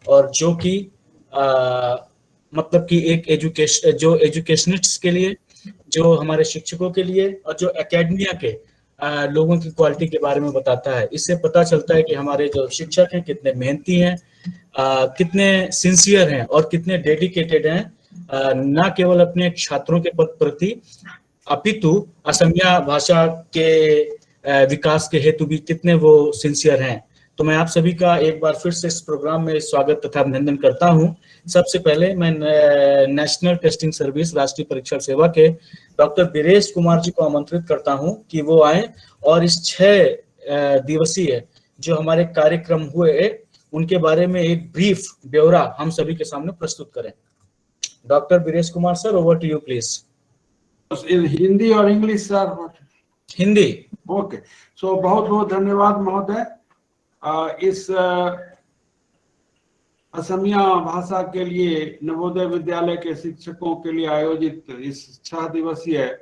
और जो कि मतलब कि एक एजुकेशनिस्ट्स के लिए, जो हमारे शिक्षकों के लिए और जो एकेडमिया के लोगों की क्वालिटी के बारे में बताता है। इससे पता चलता है कि हमारे जो शिक्षक हैं कितने मेहनती हैं, कितने सिंसियर हैं और कितने डेडिकेटेड हैं, न केवल अपने छात्रों के प्रति अपितु असमिया भाषा के विकास के हेतु भी कितने वो सिंसियर हैं। तो मैं आप सभी का एक बार फिर से इस प्रोग्राम में स्वागत तथा अभिनंदन करता हूं। सबसे पहले मैं नेशनल टेस्टिंग सर्विस राष्ट्रीय परीक्षा सेवा के डॉक्टर बीरेश कुमार जी को आमंत्रित करता हूं कि वो आए और इस 6 दिवसीय जो हमारे कार्यक्रम हुए उनके बारे में एक ब्रीफ ब्यौरा हम सभी के सामने प्रस्तुत करें। Doctor Biresh Kumar sir, over to you please. In Hindi और English sir? Hindi. Okay, so बहुत बहुत धन्यवाद महोदय। इस असमिया भाषा के लिए नवोदय विद्यालय के शिक्षकों के लिए आयोजित इस 6 दिवसीय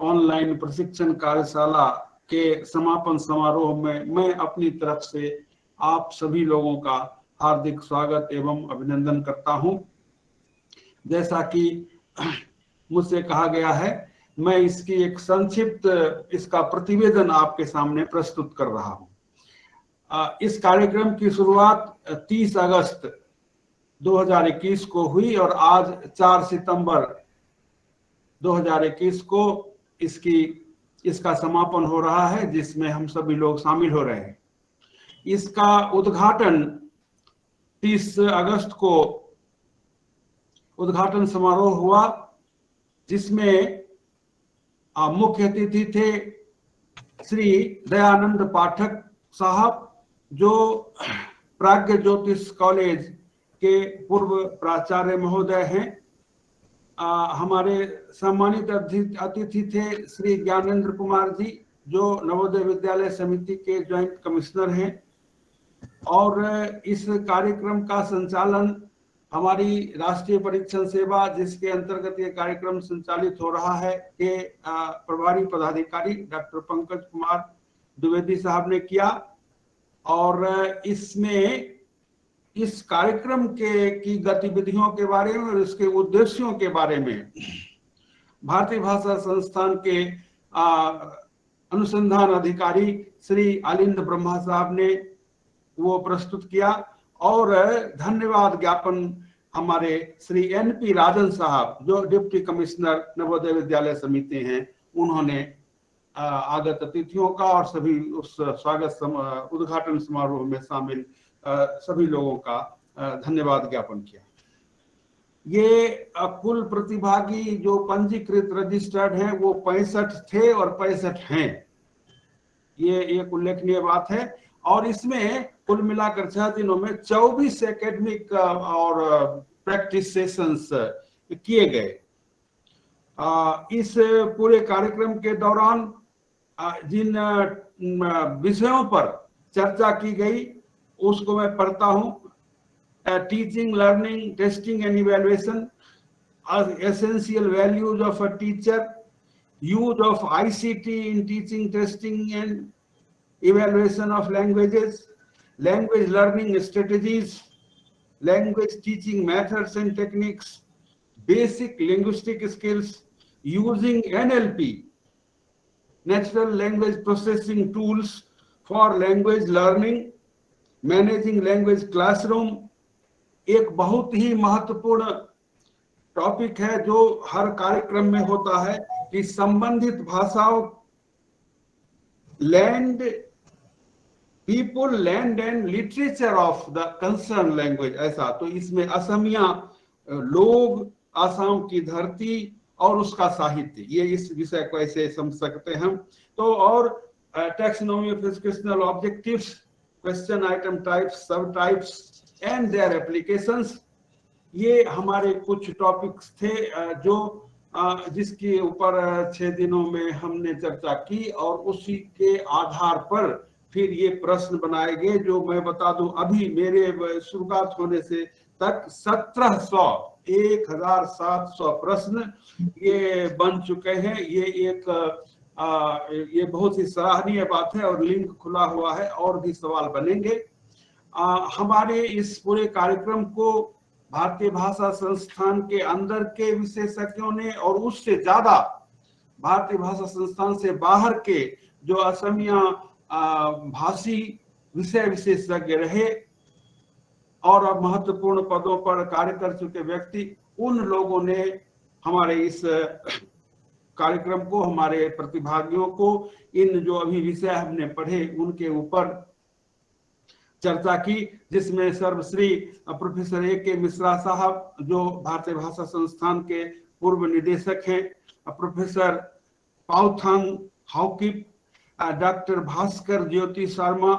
ऑनलाइन प्रशिक्षण कार्यशाला के समापन समारोह में मैं अपनी तरफ से आप सभी लोगों का हार्दिक स्वागत एवं अभिनंदन करता हूं। जैसा कि मुझसे कहा गया है, मैं इसकी एक संक्षिप्त इसका प्रतिवेदन आपके सामने प्रस्तुत कर रहा हूं। इस कार्यक्रम की शुरुआत 30 अगस्त 2021 को हुई और आज 4 सितंबर 2021 को इसका समापन हो रहा है, जिसमें हम सभी लोग शामिल हो रहे हैं। इसका उद्घाटन 30 अगस्त को उद्घाटन समारोह हुआ, जिसमें मुख्य अतिथि थे श्री दयानंद पाठक साहब, जो प्राज्ञ ज्योतिष कॉलेज के पूर्व प्राचार्य महोदय हैं। हमारे सम्मानित अतिथि थे श्री ज्ञानेंद्र कुमार जी, जो नवोदय विद्यालय समिति के ज्वाइंट कमिश्नर हैं। और इस कार्यक्रम का संचालन हमारी राष्ट्रीय परीक्षण सेवा, जिसके अंतर्गत ये कार्यक्रम संचालित हो रहा है, के प्रभारी पदाधिकारी डॉक्टर पंकज कुमार द्विवेदी साहब ने किया। और इसमें इस कार्यक्रम की गतिविधियों के बारे में और इसके उद्देश्यों के बारे में भारतीय भाषा संस्थान के अनुसंधान अधिकारी श्री अलिंद ब्रह्मा साहब ने वो प्रस्तुत किया। और धन्यवाद ज्ञापन हमारे श्री NP राजन साहब, जो डिप्टी कमिश्नर नवोदय विद्यालय समिति हैं, उन्होंने आगत अतिथियों का और सभी उस स्वागत उद्घाटन समारोह में शामिल सभी लोगों का धन्यवाद ज्ञापन किया। ये कुल प्रतिभागी जो पंजीकृत रजिस्टर्ड हैं वो 65 थे और 65 हैं, ये एक उल्लेखनीय बात है। और इसमें कुल मिलाकर 6 दिनों में 24 एकेडमिक और प्रैक्टिस सेशंस किए गए। इस पूरे कार्यक्रम के दौरान जिन विषयों पर चर्चा की गई उसको मैं पढ़ता हूं। Teaching, learning, testing and evaluation, essential values of a teacher, use of ICT in teaching, testing and evaluation of languages, language learning strategies, language teaching methods and techniques, basic linguistic skills, using NLP, natural language processing tools for language learning, managing language classroom। एक बहुत ही महत्वपूर्ण topic है जो हर कार्यक्रम में होता है कि संबंधित भाषाओं, land, people, land and literature of the concern language. ऐसा तो इसमें असमिया, लोग, आसाम की धरती और उसका साहित्य, ये इस विषय को ऐसे समझ सकते हैं हम। तो और taxonomy of educational objectives, question item types, सब टाइप्स एंड देयर एप्लीकेशंस, ये हमारे कुछ टॉपिक्स थे जो जिसके ऊपर 6 दिनों में हमने चर्चा की। और उसी के आधार पर फिर ये प्रश्न बनाए गए, जो मैं बता दूं अभी मेरे शुरुआत होने से तक 1700 प्रश्न ये बन चुके हैं। ये बहुत ही सराहनीय बात है और लिंक खुला हुआ है, और भी सवाल बनेंगे। हमारे इस पूरे कार्यक्रम को भारतीय भाषा संस्थान के अंदर के विशेषज्ञों ने और उससे ज्यादा भारतीय भाषा संस्थान से बाहर के जो असमिया भाषी विषय विशेषज्ञ रहे और अब महत्वपूर्ण पदों पर कार्य कर चुके व्यक्ति, उन लोगों ने हमारे इस कार्यक्रम को, हमारे प्रतिभागियों को, इन जो अभी विषय हमने पढ़े उनके ऊपर चर्चा की, जिसमें सर्वश्री प्रोफेसर A.K. मिश्रा साहब जो भारतीय भाषा संस्थान के पूर्व निदेशक हैं, professor Pauthang Haokip, doctor Bhaskar Jyoti Sharma,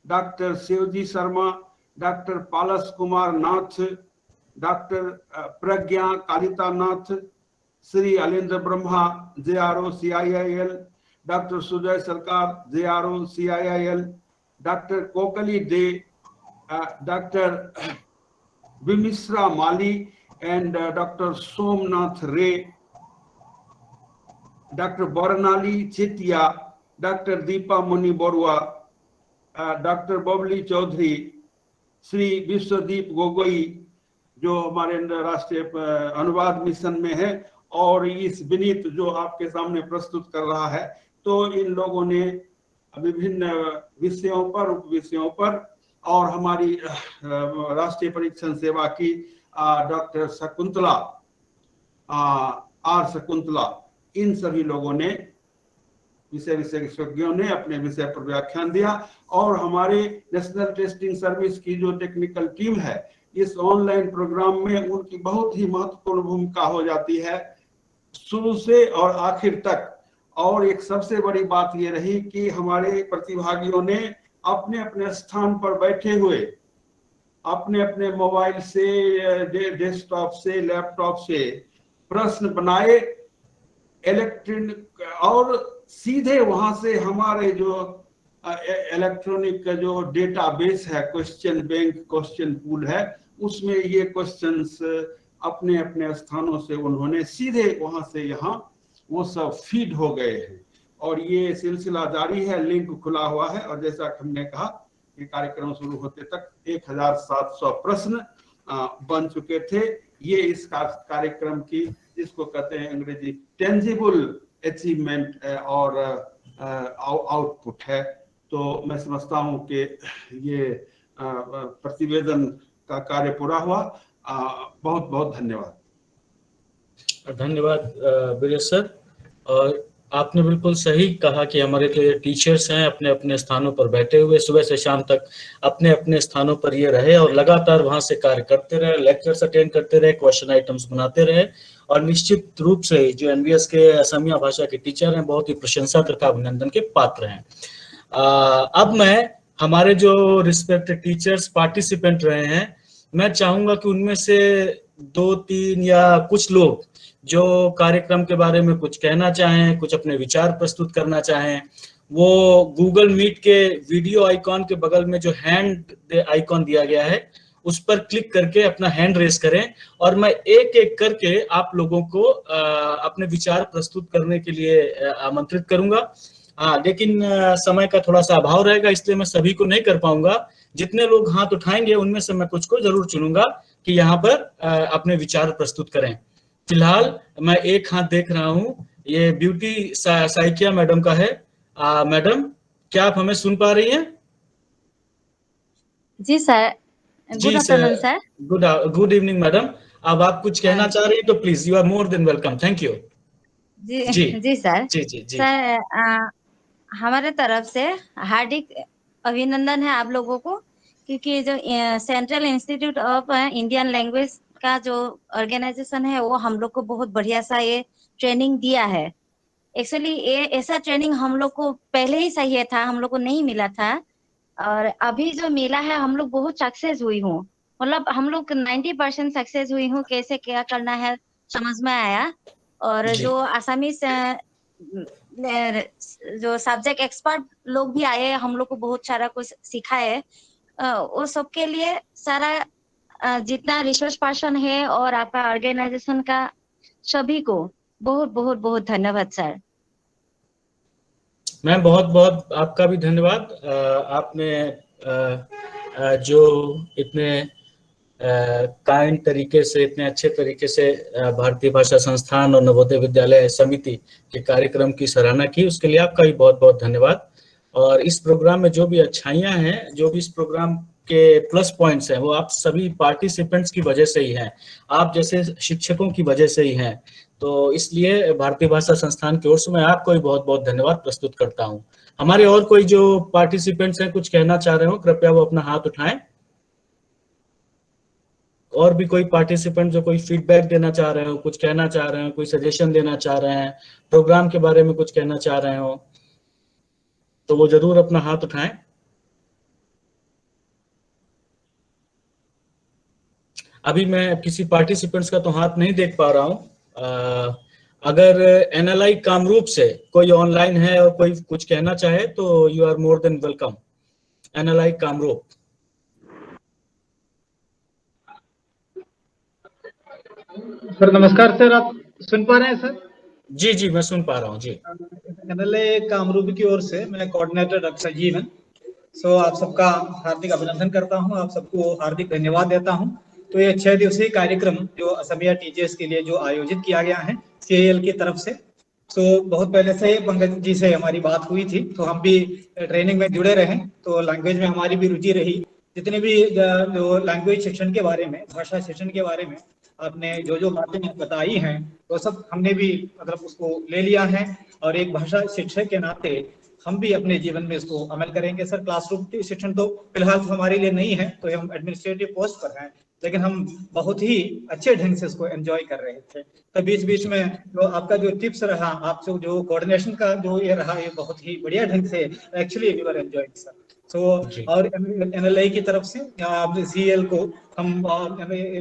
doctor Shivji Sharma, doctor Palas Kumar Nath, doctor Pragya Kalita Nath, Shri Alendra Brahma JRO CIIL, doctor Sujay Sarkar JRO CIIL, doctor Kokali Dey, doctor Vimishra Mali and doctor Somnath Ray, doctor Barnali Chetia, doctor Dipa Muni Barua, doctor Babli Choudhury, Shri Bishwadeep Gogoi जो हमारे राष्ट्रीय अनुवाद मिशन में है, और इस विनीत जो आपके सामने प्रस्तुत कर रहा है। तो इन लोगों ने विभिन्न विषयों पर, उप विषयों पर, और हमारी राष्ट्रीय परीक्षण सेवा की डॉक्टर शकुंतला R शकुंतला, इन सभी लोगों ने, विषय विशेषज्ञों ने अपने विषय पर व्याख्यान दिया। और हमारे नेशनल टेस्टिंग सर्विस की जो टेक्निकल टीम है, इस ऑनलाइन प्रोग्राम में उनकी बहुत ही महत्वपूर्ण भूमिका हो जाती है शुरू से और आखिर तक। और एक सबसे बड़ी बात ये रही कि हमारे प्रतिभागियों ने अपने अपने स्थान पर बैठे हुए अपने अपने मोबाइल से, डेस्कटॉप से, लैपटॉप से प्रश्न बनाए इलेक्ट्रॉनिक, और सीधे वहां से हमारे जो इलेक्ट्रॉनिक का जो डेटाबेस है, क्वेश्चन बैंक, क्वेश्चन पूल है, उसमें ये क्वेश्चंस अपने अपने स्थानों से उन्होंने सीधे वहां से यहाँ वो सब फीड हो गए हैं। और ये सिलसिला जारी है, लिंक खुला हुआ है। और जैसा कि हमने कहा कि कार्यक्रम शुरू होते तक 1700 प्रश्न बन चुके थे। ये इस कार्यक्रम की, जिसको कहते हैं अंग्रेजी टेंजिबल अचीवमेंट और आउटपुट है। तो मैं समझता हूं कि ये प्रतिवेदन का कार्य पूरा हुआ। बहुत बहुत धन्यवाद। धन्यवाद वीरेश सर। और आपने बिल्कुल सही कहा कि हमारे जो ये टीचर्स हैं अपने अपने स्थानों पर बैठे हुए सुबह से शाम तक अपने अपने स्थानों पर ये रहे और लगातार वहां से कार्य करते रहे, लेक्चर्स अटेंड करते रहे, क्वेश्चन आइटम्स बनाते रहे। और निश्चित रूप से जो NVS के असमिया भाषा के टीचर हैं बहुत ही प्रशंसा तथा अभिनंदन के पात्र हैं। अब मैं हमारे जो रिस्पेक्टेड टीचर्स पार्टिसिपेंट रहे हैं, मैं चाहूंगा कि उनमें से 2-3 या कुछ लोग जो कार्यक्रम के बारे में कुछ कहना चाहें, कुछ अपने विचार प्रस्तुत करना चाहें, वो गूगल मीट के वीडियो आइकॉन के बगल में जो हैंड आइकॉन दिया गया है उस पर क्लिक करके अपना हैंड रेस करें, और मैं एक एक करके आप लोगों को अपने विचार प्रस्तुत करने के लिए आमंत्रित करूंगा। लेकिन समय का थोड़ा सा अभाव रहेगा, इसलिए मैं सभी को नहीं कर पाऊंगा। जितने लोग हाथ उठाएंगे उनमें से मैं कुछ को जरूर चुनूंगा कि यहाँ पर अपने विचार प्रस्तुत करें। फिलहाल मैं एक हाथ देख रहा हूँ, ये ब्यूटी साइकिया मैडम का है। मैडम, क्या आप हमें सुन पा रही हैं? जी sir, good afternoon sir. Good evening madam. अब आप कुछ कहना चाह रही हैं तो please, you are more than welcome. Thank you. जी सर। जी। सर, हमारे तरफ से हार्दिक अभिनंदन है आप लोगों को, क्योंकि जो central institute of Indian language का जो ऑर्गेनाइजेशन है वो हम लोग को बहुत बढ़िया सा ये ट्रेनिंग दिया है। एक्चुअली ये ऐसा ट्रेनिंग हम लोग को पहले ही चाहिए था, हम लोग को नहीं मिला था, और अभी जो मिला है हम लोग बहुत सक्सेस हुई हूँ। मतलब हम लोग 90% सक्सेस हुई हूँ। कैसे क्या करना है समझ में आया। और जो आसामी जो सब्जेक्ट एक्सपर्ट लोग भी आए, हम लोग को बहुत सारा कुछ सिखाए। वो सबके लिए सारा जितना रिसोर्स पर्सन है और आपका ऑर्गेनाइजेशन का सभी को बहुत बहुत बहुत धन्यवाद सर। मैम बहुत बहुत आपका भी धन्यवाद। आपने जो इतने काइंड तरीके से, इतने अच्छे तरीके से भारतीय भाषा संस्थान और नवोदय विद्यालय समिति के कार्यक्रम की सराहना की, उसके लिए आपका भी बहुत बहुत धन्यवाद। और इस प्रोग्राम में जो भी अच्छाइयाँ हैं, जो भी इस प्रोग्राम के प्लस पॉइंट्स हैं, वो आप सभी पार्टिसिपेंट्स की वजह से ही हैं, आप जैसे शिक्षकों की वजह से ही हैं। तो इसलिए भारतीय भाषा संस्थान की ओर से मैं आपको भी बहुत बहुत धन्यवाद प्रस्तुत करता हूँ। हमारे और कोई जो पार्टिसिपेंट्स हैं कुछ कहना चाह रहे हो, कृपया वो अपना हाथ उठाएं। और भी कोई पार्टिसिपेंट जो कोई फीडबैक देना चाह रहे हो, कुछ कहना चाह रहे हो, कोई सजेशन देना चाह रहे हैं, प्रोग्राम के बारे में कुछ कहना चाह रहे हो, तो वो जरूर अपना हाथ उठाएं। अभी मैं किसी पार्टिसिपेंट्स का तो हाथ नहीं देख पा रहा हूं। अगर एनएलआई कामरूप से कोई ऑनलाइन है और कोई कुछ कहना चाहे तो you are more than welcome. NLI Kamrup. Sir नमस्कार सर, आप सुन पा रहे हैं सर? जी जी मैं सुन पा रहा हूँ जी। एनएलआई कामरूप की ओर से मैं कोऑर्डिनेटर डॉक्टर संजीवन। सो आप सबका हार्दिक अभिनंदन करता हूं, आप सबको हार्दिक धन्यवाद देता हूं। तो ये 6 दिवसीय कार्यक्रम जो असमिया टीचर्स के लिए जो आयोजित किया गया है CIL की तरफ से, तो बहुत पहले से पंकज जी से हमारी बात हुई थी, तो हम भी ट्रेनिंग में जुड़े रहे, तो लैंग्वेज में हमारी भी रुचि रही। जितने भी जो लैंग्वेज शिक्षण के बारे में, भाषा शिक्षण के बारे में आपने जो जो बातें बताई हैं, वो सब हमने भी मतलब उसको ले लिया है, और एक भाषा शिक्षक के नाते हम भी अपने जीवन में इसको अमल करेंगे। सर क्लासरूम शिक्षण तो फिलहाल तो हमारे लिए नहीं है, तो हम एडमिनिस्ट्रेटिव पोस्ट पर हैं, लेकिन हम बहुत ही अच्छे ढंग से इसको एंजॉय कर रहे थे। तो बीच बीच में जो आपका जो टिप्स रहा, आपसे जो कोऑर्डिनेशन का जो ये रहा, ये बहुत ही बढ़िया ढंग से actually we were enjoying sir. तो और एनएलआई की तरफ से CIL को हम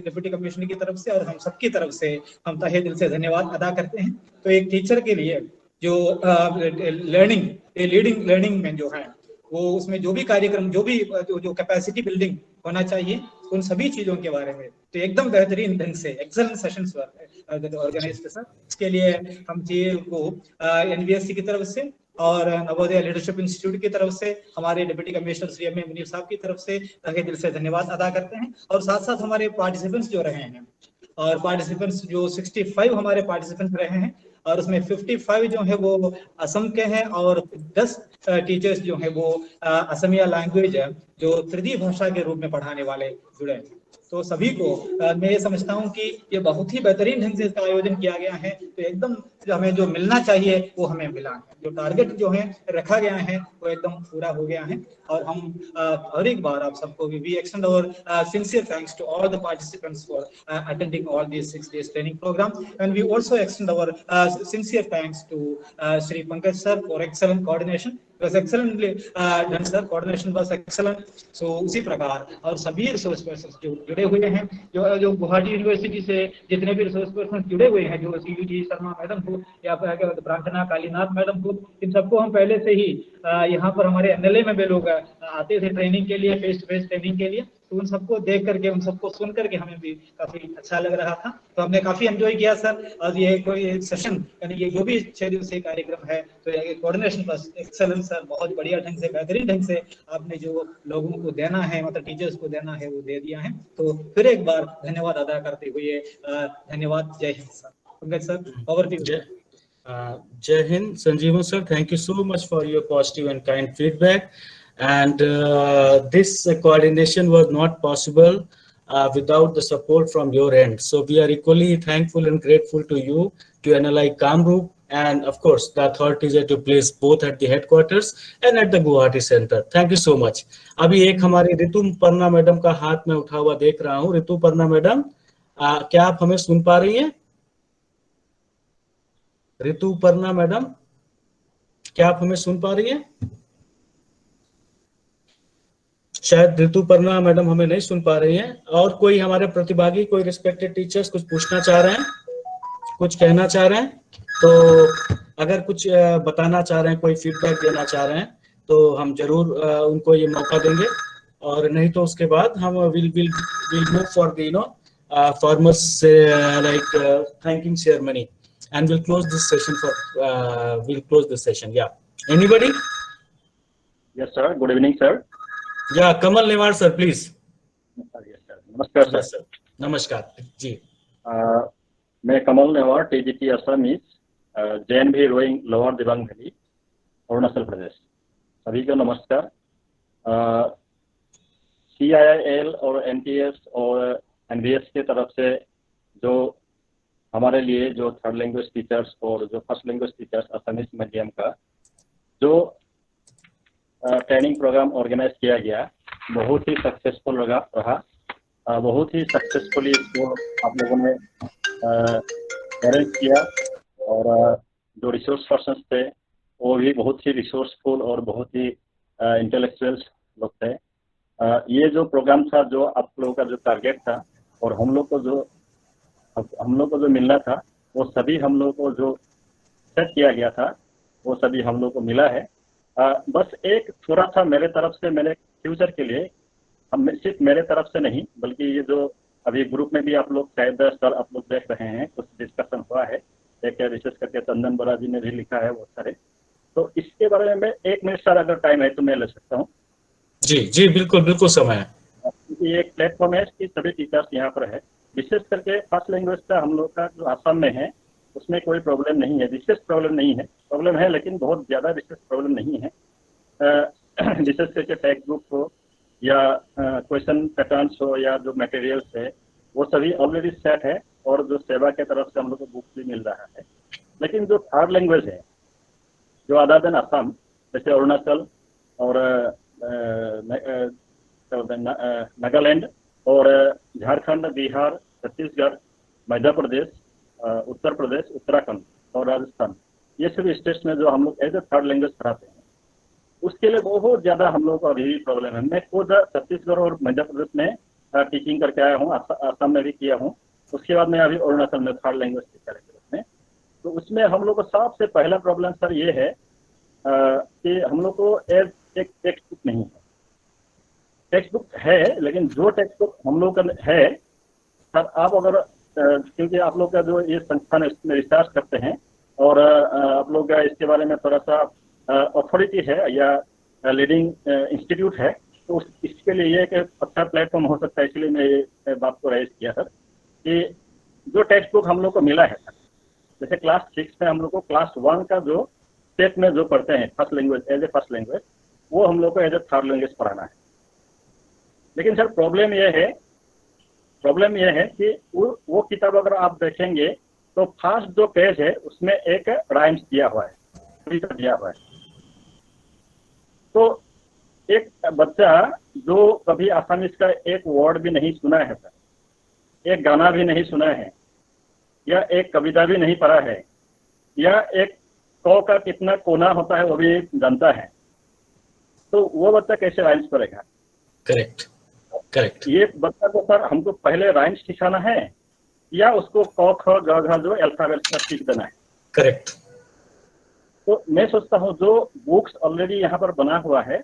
डिप्टी कमिश्नर की तरफ से और हम सबकी तरफ से हम तहे दिल से धन्यवाद अदा करते हैं। तो एक टीचर के लिए जो लर्निंग लीडिंग लर्निंग में जो है वो उसमें जो भी कार्यक्रम, जो भी जो कैपेसिटी बिल्डिंग होना चाहिए, उन सभी चीजों के बारे में तो एकदम बेहतरीन ढंग से एक्सेलेंट सेशंस ऑर्गेनाइज थे सर। इसके लिए हम CIL को NVSC की तरफ से और नवोदय लीडरशिप इंस्टीट्यूट की तरफ से, हमारे deputy commissioner Shri M.A. Munir साहब की तरफ से तहे दिल से धन्यवाद अदा करते हैं। और साथ साथ हमारे पार्टिसिपेंट्स जो रहे हैं, और पार्टिसिपेंट्स जो 65 हमारे पार्टिसिपेंट्स रहे हैं, और उसमें 55 जो है वो असम के हैं, और 10 टीचर्स जो है वो असमिया लैंग्वेज है जो तृतीय भाषा के रूप में पढ़ाने वाले जुड़े हैं। तो सभी को मैं ये समझता हूँ कि ये बहुत ही बेहतरीन ढंग से इसका आयोजन किया गया है। तो एकदम हमें जो मिलना चाहिए वो हमें मिला है, जो टारगेट जो है रखा गया है वो एकदम पूरा हो गया है। और हम हर एक बार आप सबको we extend our sincere thanks to all the participants for attending all this 6 days training program, and we also extend our sincere thanks to Shri Pankaj sir for excellent coordination. was excellently done sir, coordination was excellent। so उसी प्रकार और सभी resource person जो जुड़े हुए हैं, जो Guwahati university से जितने भी रिसोर्स पर्सन जुड़े हुए हैं, जो CUG शर्मा मैडम हो या प्रार्थना कालीनाथ मैडम हो, इन सबको हम पहले से ही यहाँ पर हमारे NLA में भी लोग आते थे ट्रेनिंग के लिए, फेस टू फेस ट्रेनिंग के लिए, तो उन सबको देख करके, उन सबको सुन करके हमें भी काफी अच्छा लग रहा था। तो हमने काफी एंजॉय किया सर। और ये कोई सेशन यानी ये जो भी 6 दिवसीय कार्यक्रम है, तो ये कोऑर्डिनेशन बस एक्सेलेंट सर, बहुत बढ़िया ढंग से, बेहतरीन ढंग से आपने जो लोगों को देना है, मतलब टीचर्स को देना है, वो दे दिया है। तो फिर एक बार धन्यवाद अदा करते हुए धन्यवाद। जय Hind sir. Pankaj sir, over to you. Jai Hind, Sanjeevan sir, thank you so much for your positive and kind feedback. And this coordination was not possible without the support from your end. So we are equally thankful and grateful to you, to NLI Kamrup, and of course the authorities at your place, both at the headquarters and at the Guwahati center. Thank you so much. अभी एक हमारी ऋतु Parna madam का हाथ में उठा हुआ देख रहा हूँ। ऋतु पर्णा मैडम, क्या आप हमें सुन पा रही हैं? ऋतु पर्णा मैडम, क्या आप हमें सुन पा रही हैं? शायद ऋतु पर्णा मैडम हमें नहीं सुन पा रही हैं। और कोई हमारे प्रतिभागी, कोई रिस्पेक्टेड टीचर्स कुछ पूछना चाह रहे हैं, कुछ कहना चाह रहे हैं, तो अगर कुछ बताना चाह रहे हैं, कोई फीडबैक देना चाह रहे हैं, तो हम जरूर उनको ये मौका देंगे। और नहीं तो उसके बाद हम will move for the formal like thanking ceremony, and we'll close this session yeah, anybody? Yes sir, good evening sir. या कमल नेवार सर प्लीज। नमस्कार सर। सर नमस्कार जी। मैं Kamal Newar, TGT Assamese, JNV Roing Lower Dibang Valley, Arunachal Pradesh. सभी को नमस्कार। CIIL और NTS और NVS की तरफ से जो हमारे लिए जो थर्ड लैंग्वेज टीचर्स और जो first language teachers Assamese medium का जो ट्रेनिंग प्रोग्राम ऑर्गेनाइज किया गया, बहुत ही सक्सेसफुल रहा। बहुत ही सक्सेसफुली इसको आप लोगों ने अरेंज किया और जो रिसोर्स पर्सन थे वो भी बहुत ही रिसोर्सफुल और बहुत ही इंटेलेक्चुअल्स लोग थे। ये जो प्रोग्राम था, जो आप लोगों का जो टारगेट था और हम लोग को जो मिलना था, वो सभी हम लोग को जो सेट किया गया था वो सभी हम लोग को मिला है। बस एक थोड़ा सा मेरे तरफ से, मेरे फ्यूचर के लिए, हम सिर्फ मेरे तरफ से नहीं बल्कि ये जो अभी ग्रुप में भी आप लोग शायद सर आप लोग देख रहे हैं, कुछ डिस्कशन हुआ है, एक रिसर्च करके चंदन बरा जी ने भी लिखा है बहुत सारे, तो इसके बारे में मैं 1 मिनट सर अगर टाइम है तो मैं ले सकता हूँ। जी जी बिल्कुल बिल्कुल समय है। क्योंकि एक प्लेटफॉर्म है कि सभी टीचर्स यहाँ पर है। विशेष करके फर्स्ट लैंग्वेज का हम लोग का जो आसाम में है उसमें कोई प्रॉब्लम नहीं है, विशेष प्रॉब्लम नहीं है, प्रॉब्लम है लेकिन बहुत ज़्यादा विशेष प्रॉब्लम नहीं है। विशेष करके टेक्स्ट बुक हो या क्वेश्चन पैटर्न्स हो या जो मटेरियल्स है वो सभी ऑलरेडी सेट है और जो सेवा के तरफ से हम लोग को बुक भी मिल रहा है। लेकिन जो थर्ड लैंग्वेज है जो अदर देन असम, जैसे अरुणाचल और नागालैंड और झारखंड, बिहार, छत्तीसगढ़, मध्य प्रदेश, उत्तर प्रदेश, उत्तराखंड और राजस्थान, ये सभी स्टेट्स में जो हम लोग एज ए थर्ड लैंग्वेज पढ़ाते हैं उसके लिए बहुत ज़्यादा हम लोग को अभी भी प्रॉब्लम है। मैं खुद छत्तीसगढ़ और मध्य प्रदेश में टीचिंग करके आया हूँ, असम में भी किया हूँ, उसके बाद मैं अभी अरुणाचल में थर्ड लैंग्वेज टीचर के रूप में। तो उसमें हम लोग को सबसे पहला प्रॉब्लम सर ये है कि हम लोग को एज एक टेक्स्ट बुक नहीं है। टेक्स्ट बुक है लेकिन जो टेक्स्ट बुक हम लोग का है सर, आप अगर क्योंकि आप लोग का जो ये संस्थान है इसमें रिसर्च करते हैं और आप लोग का इसके बारे में थोड़ा सा अथॉरिटी है या लीडिंग इंस्टीट्यूट है, तो इसके लिए ये एक अच्छा प्लेटफॉर्म हो सकता है। इसलिए मैं ये बात को रेज किया सर कि जो टेक्स्ट बुक हम लोग को मिला है सर, जैसे क्लास 6 में हम लोग को क्लास 1 का जो स्टेट में जो पढ़ते हैं first language as a first language, वो हम लोग को एज ए थर्ड लैंग्वेज पढ़ाना है। लेकिन सर प्रॉब्लम यह है कि वो किताब अगर आप देखेंगे तो फर्स्ट जो पेज है उसमें एक राइम्स दिया हुआ है, कविता दिया हुआ है। तो एक बच्चा जो कभी आसामीज का एक वर्ड भी नहीं सुना है सर, एक गाना भी नहीं सुना है या एक कविता भी नहीं पढ़ा है या एक क का कितना कोना होता है वो भी जानता है, तो वो बच्चा कैसे राइम्स पढ़ेगा? करेक्ट। ये बच्चा को सर हमको पहले राइम्स सिखाना है या उसको क ख ग घ जो अल्फाबेट का सीख देना है? करेक्ट। तो मैं सोचता हूँ जो बुक्स ऑलरेडी यहाँ पर बना हुआ है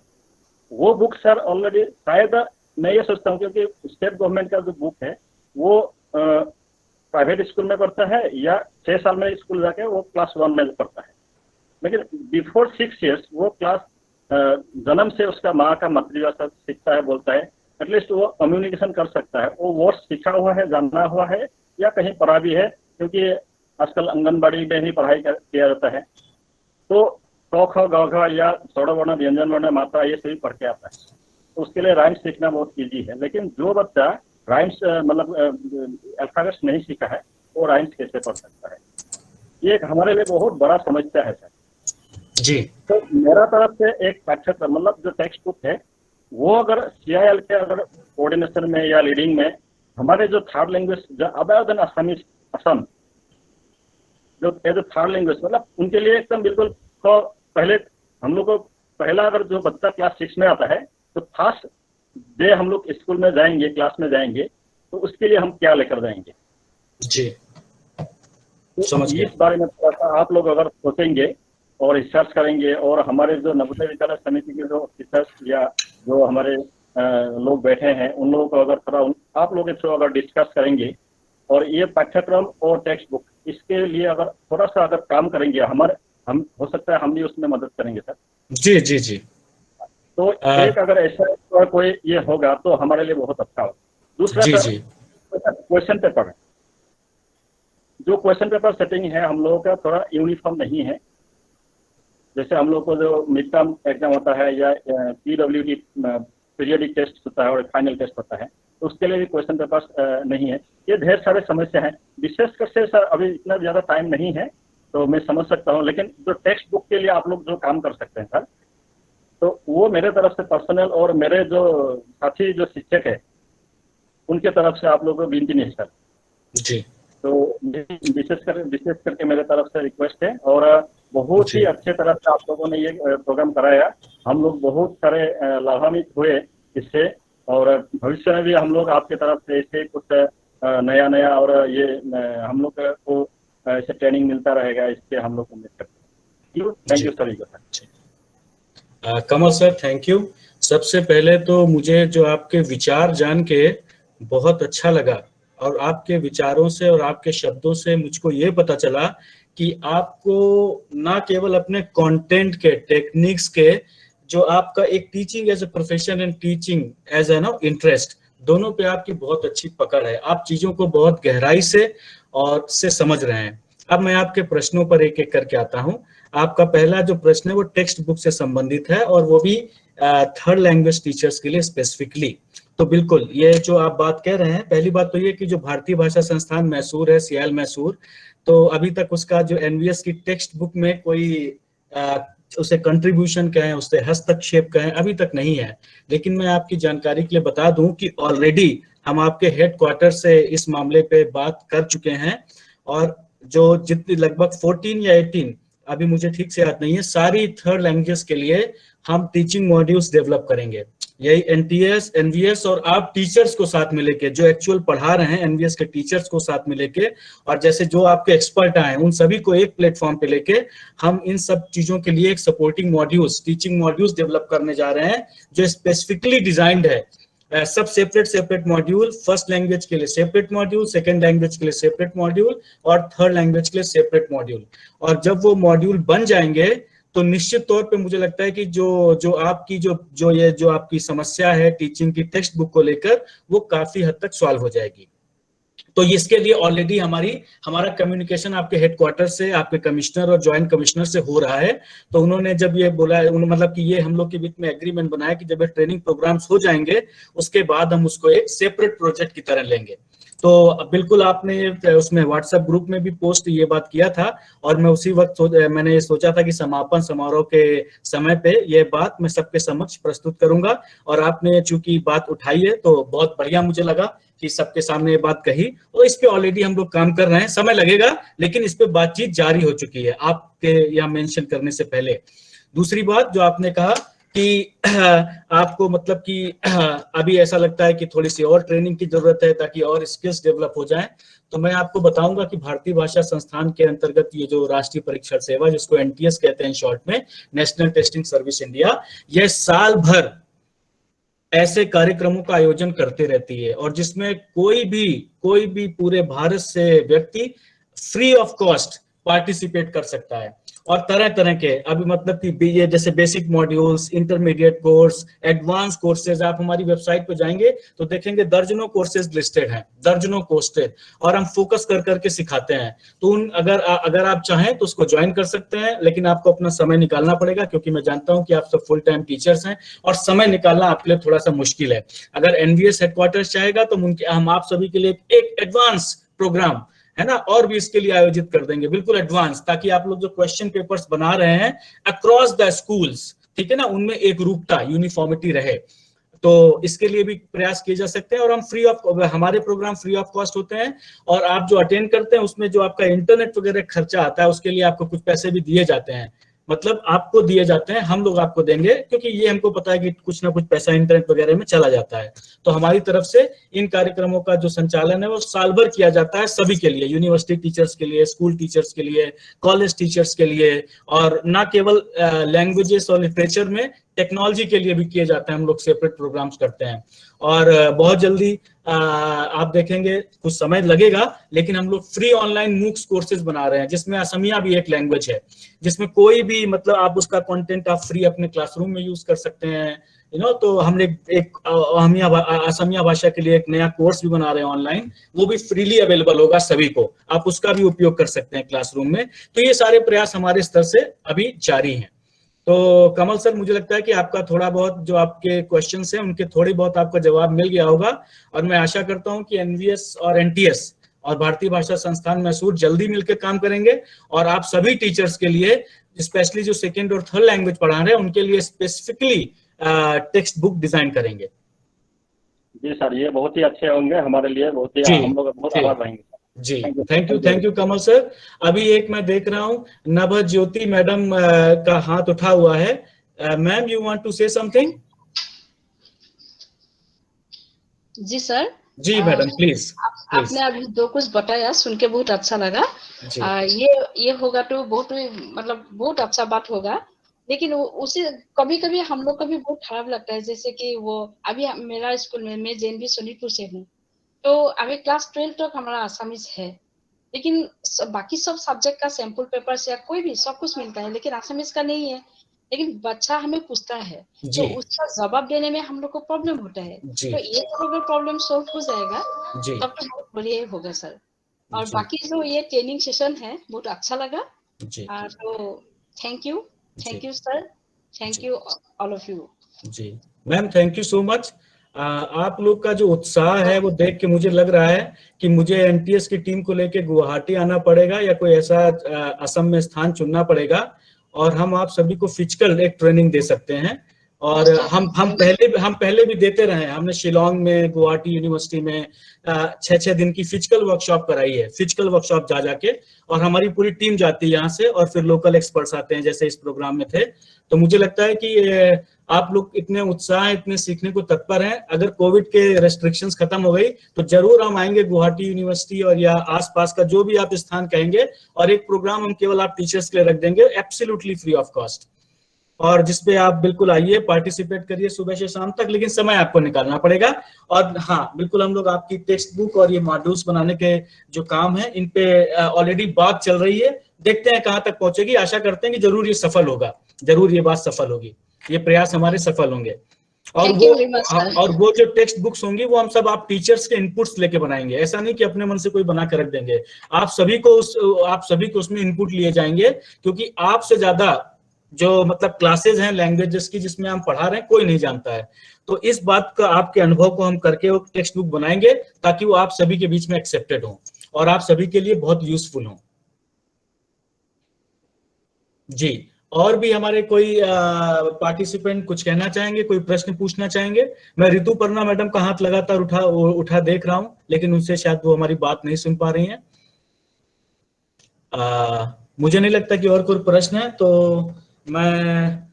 वो बुक सर ऑलरेडी शायद, मैं ये सोचता हूँ क्योंकि स्टेट गवर्नमेंट का जो बुक है वो प्राइवेट स्कूल में पढ़ता है या 6 साल में स्कूल जाके वो क्लास 1 में पढ़ता है, लेकिन बिफोर 6 years वो क्लास जन्म से उसका माँ का मातृभाषा सीखता है, बोलता है, एटलीस्ट वो कम्युनिकेशन कर सकता है, वो वर्ड सीखा हुआ है, जानना हुआ है या कहीं पढ़ा भी है, क्योंकि आजकल आंगनबाड़ी में ही पढ़ाई किया जाता है। तो क ख ग घ या स्वर्ण वर्ण, व्यंजन वर्ण, मात्रा ये सभी पढ़ के आता है, तो उसके लिए राइम्स सीखना बहुत ईजी है। लेकिन जो बच्चा राइम्स मतलब अल्फाबेट्स नहीं सीखा है वो राइम्स कैसे पढ़ सकता है? ये एक हमारे लिए बहुत बड़ा समस्या है सर जी। तो मेरा तरफ से एक पाठ्यक्रम मतलब जो टेक्स्ट बुक है वो अगर CIL के अगर कोऑर्डिनेशन में या लीडिंग में हमारे जो third language other than Assam जो एज ए थर्ड लैंग्वेज मतलब उनके लिए एकदम बिल्कुल, तो पहले हम लोग को पहला अगर जो बच्चा क्लास 6 में आता है तो फर्स्ट डे हम लोग स्कूल में जाएंगे, क्लास में जाएंगे, तो उसके लिए हम क्या लेकर जाएंगे जी, तो समझ गया। इस बारे में थोड़ा सा आप लोग अगर सोचेंगे और रिसर्च करेंगे और हमारे जो नवोदय विद्यालय समिति के जो रिसर्च या जो हमारे लोग बैठे हैं उन लोगों को अगर थोड़ा आप लोगों के थ्रू अगर डिस्कस करेंगे और ये पाठ्यक्रम और टेक्स्ट बुक इसके लिए अगर थोड़ा सा अगर काम करेंगे हम हो सकता है हम भी उसमें मदद करेंगे सर। जी जी जी तो एक अगर ऐसा कोई ये होगा तो हमारे लिए बहुत अच्छा होगा। दूसरा जी क्वेश्चन पेपर, जो क्वेश्चन पेपर सेटिंग है हम लोगों का थोड़ा यूनिफॉर्म नहीं है। जैसे हम लोग को जो मिड टर्म एग्जाम होता है या PWD पीरियडिक टेस्ट होता है और फाइनल टेस्ट होता है, तो उसके लिए भी क्वेश्चन पेपर नहीं है। ये ढेर सारे समस्या हैं। विशेषकर से सर अभी इतना ज़्यादा टाइम नहीं है तो मैं समझ सकता हूँ, लेकिन जो टेक्स्ट बुक के लिए आप लोग जो काम कर सकते हैं सर, तो वो मेरे तरफ से पर्सनल और मेरे जो साथी जो शिक्षक है उनके तरफ से आप लोगों को विनती नहीं सर जी। तो विशेष करके मेरे तरफ से रिक्वेस्ट है, और बहुत ही अच्छे तरह से आप लोगों ने ये प्रोग्राम कराया। हम लोग बहुत सारे लाभान्वित हुए इससे, और भविष्य में भी हम लोग आपके तरफ से ऐसे कुछ नया और ये हम लोग को ऐसे ट्रेनिंग मिलता रहेगा, इससे हम लोग उम्मीद करते हैं। Thank you sir. Kamal sir thank you. सबसे पहले तो मुझे जो आपके विचार जान के बहुत अच्छा लगा, और आपके विचारों से और आपके शब्दों से मुझको ये पता चला कि आपको ना केवल अपने कंटेंट के, टेक्निक्स के, जो आपका एक teaching as a profession and teaching as a interest, दोनों पे आपकी बहुत अच्छी पकड़ है। आप चीजों को बहुत गहराई से और से समझ रहे हैं। अब मैं आपके प्रश्नों पर एक एक करके आता हूं। आपका पहला जो प्रश्न है वो टेक्स्ट बुक से संबंधित है, और वो भी थर्ड लैंग्वेज टीचर्स के लिए स्पेसिफिकली। तो बिल्कुल ये जो आप बात कह रहे हैं, पहली बात तो ये कि जो भारतीय भाषा संस्थान मैसूर है, सियाल मैसूर, तो अभी तक उसका जो NVS की टेक्स्ट बुक में कोई उसे कंट्रीब्यूशन कहें, उससे हस्तक्षेप कहें, अभी तक नहीं है। लेकिन मैं आपकी जानकारी के लिए बता दूं कि ऑलरेडी हम आपके हेडक्वार्टर से इस मामले पे बात कर चुके हैं, और जो जितनी लगभग 14 या 18, अभी मुझे ठीक से याद नहीं है, सारी थर्ड लैंग्वेजेस के लिए हम टीचिंग मॉड्यूल्स डेवलप करेंगे। यही NTS, NVS और आप टीचर्स को साथ में लेके, जो एक्चुअल पढ़ा रहे हैं NVS के टीचर्स को साथ में लेके, और जैसे जो आपके एक्सपर्ट आए उन सभी को एक प्लेटफॉर्म पे लेके हम इन सब चीजों के लिए एक supporting modules, teaching modules develop करने जा रहे हैं, जो स्पेसिफिकली डिजाइंड है। सब सेपरेट मॉड्यूल, फर्स्ट लैंग्वेज के लिए सेपरेट मॉड्यूल, सेकंड लैंग्वेज के लिए सेपरेट मॉड्यूल, और थर्ड लैंग्वेज के लिए सेपरेट मॉड्यूल। और जब वो मॉड्यूल बन जाएंगे तो निश्चित तौर पे मुझे लगता है कि जो आपकी समस्या है टीचिंग की टेक्स्ट बुक को लेकर, वो काफी हद तक सॉल्व हो जाएगी। तो इसके लिए ऑलरेडी हमारा कम्युनिकेशन आपके हेडक्वार्टर से, आपके कमिश्नर और ज्वाइंट कमिश्नर से हो रहा है। तो उन्होंने जब ये बोला, मतलब कि ये हम लोग के बीच में एग्रीमेंट बनाया कि जब ये ट्रेनिंग प्रोग्राम्स हो जाएंगे उसके बाद हम उसको एक सेपरेट प्रोजेक्ट की तरह लेंगे। तो बिल्कुल आपने उसमें व्हाट्सएप ग्रुप में भी पोस्ट ये बात किया था, और मैं उसी वक्त मैंने ये सोचा था कि समापन समारोह के समय पे ये बात मैं सबके समक्ष प्रस्तुत करूंगा, और आपने चूंकि बात उठाई है तो बहुत बढ़िया मुझे लगा कि सबके सामने ये बात कही। और इस पे ऑलरेडी हम लोग काम कर रहे हैं, समय लगेगा लेकिन इस पे बातचीत जारी हो चुकी है आपके यहाँ मेंशन करने से पहले। दूसरी बात जो आपने कहा कि आपको मतलब कि अभी ऐसा लगता है कि थोड़ी सी और ट्रेनिंग की जरूरत है ताकि और स्किल्स डेवलप हो जाएं, तो मैं आपको बताऊंगा कि भारतीय भाषा संस्थान के अंतर्गत ये जो राष्ट्रीय परीक्षण सेवा, जिसको NTS कहते हैं शॉर्ट में, नेशनल टेस्टिंग सर्विस इंडिया, ये साल भर ऐसे कार्यक्रमों का आयोजन करते रहती है, और जिसमें कोई भी पूरे भारत से व्यक्ति फ्री ऑफ कॉस्ट पार्टिसिपेट कर सकता है। और तरह तरह के, अभी मतलब कि ये जैसे basic modules, intermediate course, advance courses, आप हमारी वेबसाइट पे जाएंगे तो देखेंगे दर्जनों कोर्सेज लिस्टेड हैं, दर्जनों कोर्सेज, और हम फोकस कर करके सिखाते हैं। तो अगर आप चाहें तो उसको ज्वाइन कर सकते हैं, लेकिन आपको अपना समय निकालना पड़ेगा, क्योंकि मैं जानता हूं कि आप सब फुल टाइम टीचर्स हैं और समय निकालना आपके लिए थोड़ा सा मुश्किल है। अगर NVS हेडक्वार्टर्स चाहेगा तो हम आप सभी के लिए एक एडवांस प्रोग्राम है ना, और भी इसके लिए आयोजित कर देंगे, बिल्कुल एडवांस, ताकि आप लोग जो क्वेश्चन पेपर्स बना रहे हैं अक्रॉस द स्कूल्स, ठीक है ना, उनमें एक रूपता, यूनिफॉर्मिटी रहे। तो इसके लिए भी प्रयास किए जा सकते हैं, और हम हमारे प्रोग्राम फ्री ऑफ कॉस्ट होते हैं, और आप जो अटेंड करते हैं उसमें जो आपका इंटरनेट वगैरह खर्चा आता है उसके लिए आपको कुछ पैसे भी दिए जाते हैं, मतलब आपको दिए जाते हैं, हम लोग आपको देंगे, क्योंकि ये हमको पता है कि कुछ ना कुछ पैसा इंटरनेट वगैरह में चला जाता है। तो हमारी तरफ से इन कार्यक्रमों का जो संचालन है वो साल भर किया जाता है सभी के लिए, यूनिवर्सिटी टीचर्स के लिए, स्कूल टीचर्स के लिए, कॉलेज टीचर्स के लिए, और ना केवल लैंग्वेजेस और लिटरेचर में, टेक्नोलॉजी के लिए भी किए जाते हैं, हम लोग सेपरेट प्रोग्राम्स करते हैं। और बहुत जल्दी आप देखेंगे, कुछ समय लगेगा, लेकिन हम लोग फ्री ऑनलाइन मूक्स कोर्सेज बना रहे हैं, जिसमें असमिया भी एक लैंग्वेज है, जिसमें कोई भी मतलब आप उसका कंटेंट आप फ्री अपने क्लासरूम में यूज कर सकते हैं, तो हमने एक असमिया भाषा के लिए एक नया कोर्स भी बना रहे हैं ऑनलाइन, वो भी फ्रीली अवेलेबल होगा सभी को, आप उसका भी उपयोग कर सकते हैं क्लासरूम में। तो ये सारे प्रयास हमारे स्तर से अभी जारी हैं। तो कमल सर, मुझे लगता है कि आपका थोड़ा बहुत जो आपके क्वेश्चंस हैं उनके थोड़ी बहुत आपका जवाब मिल गया होगा, और मैं आशा करता हूं कि एनवीएस और एनटीएस और भारतीय भाषा संस्थान मैसूर जल्दी मिलकर काम करेंगे, और आप सभी टीचर्स के लिए, स्पेशली जो सेकेंड और थर्ड लैंग्वेज पढ़ा रहे हैं, उनके लिए स्पेसिफिकली टेक्स्ट बुक डिजाइन करेंगे। जी सर, ये बहुत ही अच्छे होंगे हमारे लिए, बहुत ही हम लोग बहुत आभार रहेंगे जी। Thank you Kamal sir. अभी एक मैं देख रहा हूँ नभज्योति मैडम का हाथ उठा हुआ है। Ma'am, you want to say something? जी सर। जी मैडम, प्लीज। आपने अभी जो कुछ बताया सुन के बहुत अच्छा लगा। ये होगा तो बहुत मतलब बहुत अच्छा बात होगा, लेकिन उसे कभी कभी हम लोग को भी बहुत खराब लगता है। जैसे कि वो अभी मेरा स्कूल में, मैं जेएनवी सोनीतपुर से हूँ, तो अभी क्लास 12 तक हमारा आसामीज है, लेकिन बाकी सब सब्जेक्ट का सैंपल पेपर से या कोई भी सब कुछ मिलता है, लेकिन आसामीज का नहीं है। लेकिन बच्चा हमें पूछता है तो उसका जवाब देने में हम लोग को प्रॉब्लम होता है। तो ये अगर प्रॉब्लम सॉल्व हो जाएगा तब तो बहुत बढ़िया होगा सर। और बाकी जो ये ट्रेनिंग सेशन है बहुत अच्छा लगा। तो thank you sir, thank you all of you. जी ma'am, thank you so much. आप लोग का जो उत्साह है वो देख के मुझे लग रहा है कि मुझे एनटीएस की टीम को लेके गुवाहाटी आना पड़ेगा, या कोई ऐसा असम में स्थान चुनना पड़ेगा, और हम आप सभी को फिजिकल एक ट्रेनिंग दे सकते हैं। और हम पहले भी देते रहे हैं। हमने शिलोंग में, गुवाहाटी यूनिवर्सिटी में 6 दिन की फिजिकल वर्कशॉप कराई है, फिजिकल वर्कशॉप जा जाके, और हमारी पूरी टीम जाती है यहाँ से, और फिर लोकल एक्सपर्ट्स आते हैं, जैसे इस प्रोग्राम में थे। तो मुझे लगता है कि आप लोग इतने उत्साह, इतने सीखने को तत्पर हैं। अगर कोविड के रेस्ट्रिक्शंस खत्म हो गई तो जरूर हम आएंगे गुवाहाटी यूनिवर्सिटी और या आसपास का जो भी आप स्थान कहेंगे, और एक प्रोग्राम हम केवल आप टीचर्स के लिए रख देंगे, एब्सोल्युटली फ्री ऑफ कॉस्ट, और जिसपे आप बिल्कुल आइए, पार्टिसिपेट करिए सुबह से शाम तक, लेकिन समय आपको निकालना पड़ेगा। और हाँ, बिल्कुल हम लोग आपकी टेक्स्ट बुक और ये मॉड्यूल्स बनाने के जो काम है, इन पे ऑलरेडी बात चल रही है, देखते हैं कहाँ तक पहुंचेगी। आशा करते हैं कि जरूर ये सफल होगा, जरूर ये बात सफल होगी, ये प्रयास हमारे सफल होंगे। और वो जो टेक्स्ट बुक्स होंगी वो हम सब आप टीचर्स के इनपुट्स लेके बनाएंगे। ऐसा नहीं कि अपने मन से कोई बना कर रख देंगे, आप सभी को उसमें इनपुट लिए जाएंगे, क्योंकि आपसे ज्यादा जो मतलब क्लासेज हैं लैंग्वेजेस की जिसमें हम पढ़ा रहे हैं, कोई नहीं जानता है। तो इस बात का, आपके अनुभव को हम करके वो टेक्स्ट बुक बनाएंगे, ताकि वो आप सभी के बीच में एक्सेप्टेड हो और आप सभी के लिए बहुत यूजफुल हो। जी, और भी हमारे कोई पार्टिसिपेंट कुछ कहना चाहेंगे, कोई प्रश्न पूछना चाहेंगे? मैं ऋतुपर्णा मैडम का हाथ लगातार उठा देख रहा हूं, लेकिन उनसे शायद वो हमारी बात नहीं सुन पा रही हैं। मुझे नहीं लगता कि और कोई प्रश्न है, तो मैं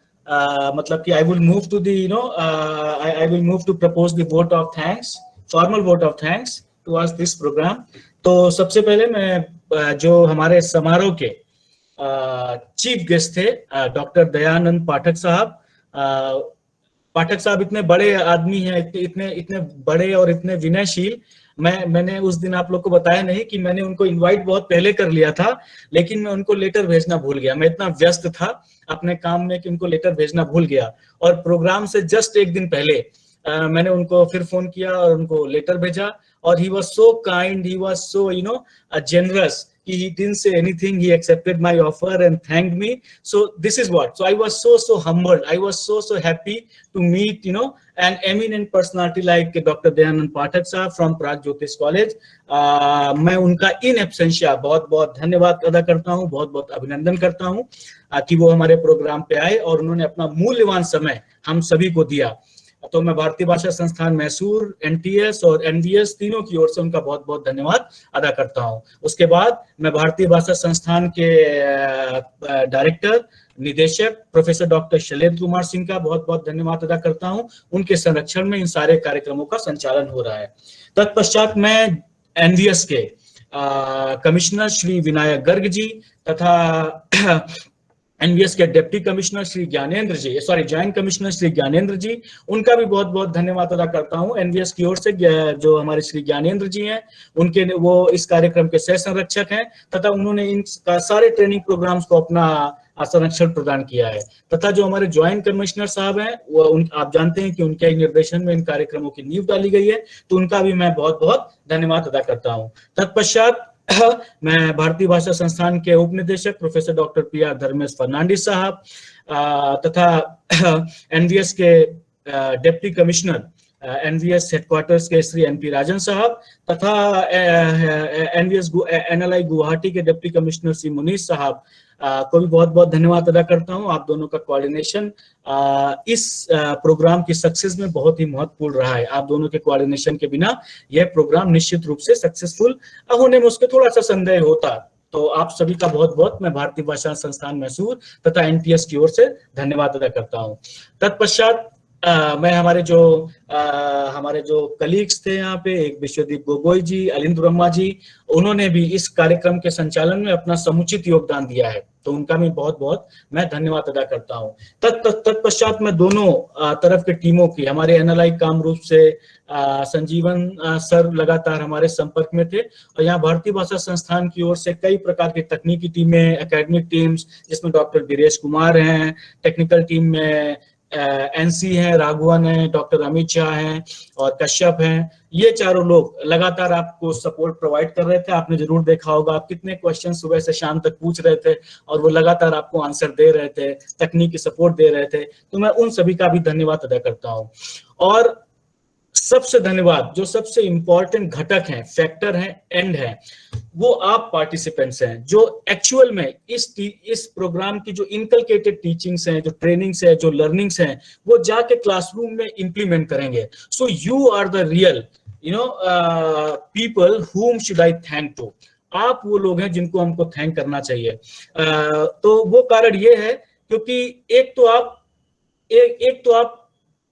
मतलब कि I will move to the I will move to propose the vote of thanks, formal vote of thanks towards this program. तो सबसे पहले मैं जो हमारे समारोह के चीफ गेस्ट थे, डॉक्टर दयानंद पाठक साहब। पाठक साहब इतने बड़े आदमी हैं, इतने बड़े और इतने विनयशील। मैंने उस दिन आप लोग को बताया नहीं कि मैंने उनको इनवाइट बहुत पहले कर लिया था, लेकिन मैं उनको लेटर भेजना भूल गया। मैं इतना व्यस्त था अपने काम में कि उनको लेटर भेजना भूल गया, और प्रोग्राम से जस्ट एक दिन पहले मैंने उनको फिर फोन किया और उनको लेटर भेजा। और he was so kind, he was so generous. He didn't say anything. He accepted my offer and thanked me. So this is what. So I was so humbled. I was so happy to meet an eminent personality like Dr. Dayanand Pathak Sahab from Prag Jyotish College. मैं उनका इन absentia बहुत बहुत धन्यवाद अदा करता हूँ, बहुत बहुत अभिनंदन करता हूँ कि वो हमारे प्रोग्राम पे आए और उन्होंने अपना मूल्यवान समय हम सभी को दिया। तो मैं भारतीय भाषा संस्थान मैसूर, एनटीएस और एनवीएस तीनों की ओर से उनका बहुत बहुत धन्यवाद अदा करता हूं। उसके बाद मैं भारतीय भाषा संस्थान के डायरेक्टर, निदेशक प्रोफेसर डॉक्टर शैलेंद्र कुमार सिंह का बहुत बहुत धन्यवाद अदा करता हूं। उनके संरक्षण में इन सारे कार्यक्रमों का संचालन हो रहा है। तत्पश्चात मैं एनवीएस के कमिश्नर श्री विनायक गर्ग जी तथा एनवीएस के डिप्टी कमिश्नर श्री ज्ञानेंद्र जी, जॉइंट कमिश्नर श्री ज्ञानेंद्र जी, उनका भी बहुत बहुत धन्यवाद अदा करता हूं। एनवीएस की ओर से जो हमारे श्री ज्ञानेंद्र जी हैं, उनके वो इस कार्यक्रम के सह संरक्षक हैं तथा उन्होंने इन सारे ट्रेनिंग प्रोग्राम्स को अपना संरक्षण प्रदान किया है। तथा जो हमारे ज्वाइंट कमिश्नर साहब हैं, वो आप जानते हैं कि उनके निर्देशन में इन कार्यक्रमों की नींव डाली गई है, तो उनका भी मैं बहुत बहुत धन्यवाद अदा करता हूं। तत्पश्चात मैं भारतीय भाषा संस्थान के उप निदेशक professor doctor P R. Dharmesh Fernandes साहब तथा एनवीएस के डिप्टी कमिश्नर एनवीएस हेडक्वार्टर्स के श्री एन.पी. राजन साहब तथा एनवीएस एनएलआई गुवाहाटी के डिप्टी कमिश्नर श्री मुनीश साहब को भी बहुत बहुत धन्यवाद अदा करता हूं। आप दोनों का कोऑर्डिनेशन इस प्रोग्राम की सक्सेस में बहुत ही महत्वपूर्ण रहा है। आप दोनों के कोऑर्डिनेशन के बिना यह प्रोग्राम निश्चित रूप से सक्सेसफुल होने में उसके थोड़ा सा संदेह होता। तो आप सभी का बहुत बहुत मैं भारतीय भाषा संस्थान मैसूर तथा एनपीएस की ओर से धन्यवाद अदा करता हूं। तत्पश्चात मैं हमारे जो कलीग्स थे यहाँ पे, एक विश्वदीप गोगोई जी, अलिंद ब्रह्मा जी, उन्होंने भी इस कार्यक्रम के संचालन में अपना समुचित योगदान दिया है, तो उनका भी बहुत बहुत मैं धन्यवाद अदा करता हूँ। तत्पश्चात मैं दोनों तरफ के टीमों की, हमारे एनएलआई कामरूप से संजीवन सर लगातार हमारे संपर्क में थे, और यहाँ भारतीय भाषा संस्थान की ओर से कई प्रकार की तकनीकी टीमें, एकेडमिक टीम्स, जिसमें डॉक्टर वीरेश कुमार हैं, टेक्निकल टीम में एनसी हैं, राघवन हैं, डॉक्टर अमित शाह हैं और कश्यप हैं, ये चारों लोग लगातार आपको सपोर्ट प्रोवाइड कर रहे थे। आपने जरूर देखा होगा आप कितने क्वेश्चन सुबह से शाम तक पूछ रहे थे और वो लगातार आपको आंसर दे रहे थे, तकनीकी सपोर्ट दे रहे थे, तो मैं उन सभी का भी धन्यवाद अदा करता हूँ। और सबसे धन्यवाद, जो सबसे इंपॉर्टेंट घटक है, फैक्टर है, एंड है, वो आप पार्टिसिपेंट्स हैं, जो एक्चुअल में इस प्रोग्राम की जो इनकलकेटेड टीचिंग्स हैं, जो ट्रेनिंग्स हैं, जो लर्निंग्स हैं, वो जाके क्लासरूम में इंप्लीमेंट करेंगे। So you are the real people whom should I thank to. आप वो लोग हैं जिनको हमको थैंक करना चाहिए। तो वो कारण ये है क्योंकि एक तो आप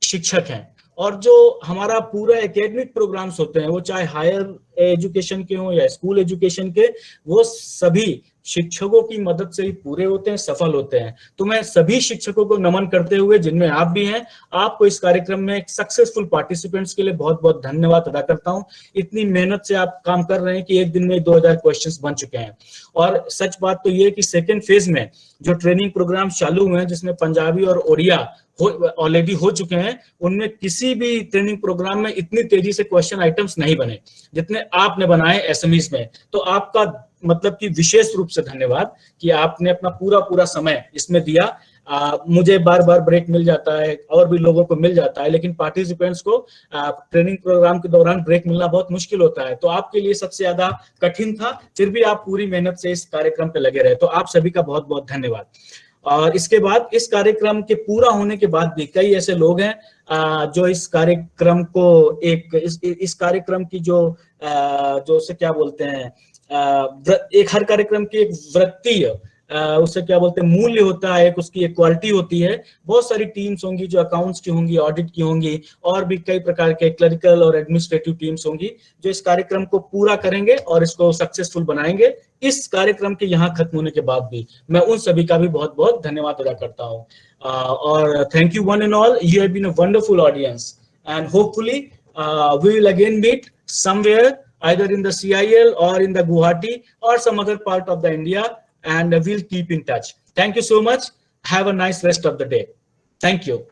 शिक्षक हैं, और जो हमारा पूरा एकेडमिक प्रोग्राम्स होते हैं, वो चाहे हायर एजुकेशन के हों या स्कूल एजुकेशन के, वो सभी शिक्षकों की मदद से ही पूरे होते हैं, सफल होते हैं। तो मैं सभी शिक्षकों को नमन करते हुए, जिनमें आप भी हैं, आपको इस कार्यक्रम में सक्सेसफुल पार्टिसिपेंट्स के लिए बहुत बहुत धन्यवाद अदा करता हूं। इतनी मेहनत से आप काम कर रहे हैं कि एक दिन में 2000 क्वेश्चंस बन चुके हैं। और सच बात तो ये है कि सेकेंड फेज में जो ट्रेनिंग प्रोग्राम चालू हुए हैं, जिसमें पंजाबी और ओडिया ऑलरेडी हो चुके हैं, उनमें किसी भी ट्रेनिंग प्रोग्राम में इतनी तेजी से क्वेश्चन आइटम्स नहीं बने जितने आपने बनाए एसएमईज में। तो आपका मतलब कि विशेष रूप से धन्यवाद कि आपने अपना पूरा समय इसमें दिया। मुझे बार बार ब्रेक मिल जाता है और भी लोगों को मिल जाता है, लेकिन पार्टिसिपेंट्स को ट्रेनिंग प्रोग्राम के दौरान ब्रेक मिलना बहुत मुश्किल होता है। तो आपके लिए सबसे ज्यादा कठिन था, फिर भी आप पूरी मेहनत से इस कार्यक्रम पे लगे रहे, तो आप सभी का बहुत बहुत धन्यवाद। और इसके बाद, इस कार्यक्रम के पूरा होने के बाद भी कई ऐसे लोग हैं जो इस कार्यक्रम को इस कार्यक्रम की जो उसे क्या बोलते हैं, एक हर कार्यक्रम की एक वृत्तीय उससे क्या बोलते हैं, मूल्य होता है, एक उसकी एक क्वालिटी होती है। बहुत सारी टीम्स होंगी जो अकाउंट्स की होंगी, ऑडिट की होंगी, और भी कई प्रकार के क्लरिकल और एडमिनिस्ट्रेटिव टीम्स होंगी जो इस कार्यक्रम को पूरा करेंगे और इसको सक्सेसफुल बनाएंगे। इस कार्यक्रम के यहाँ खत्म होने के बाद भी मैं उन सभी का भी बहुत बहुत धन्यवाद अदा करता हूँ। और thank you one and all, you have been a wonderful audience and hopefully we will again meet somewhere either in the CIL or in the Guwahati or some other part of the India, and we'll keep in touch. Thank you so much. Have a nice rest of the day. Thank you.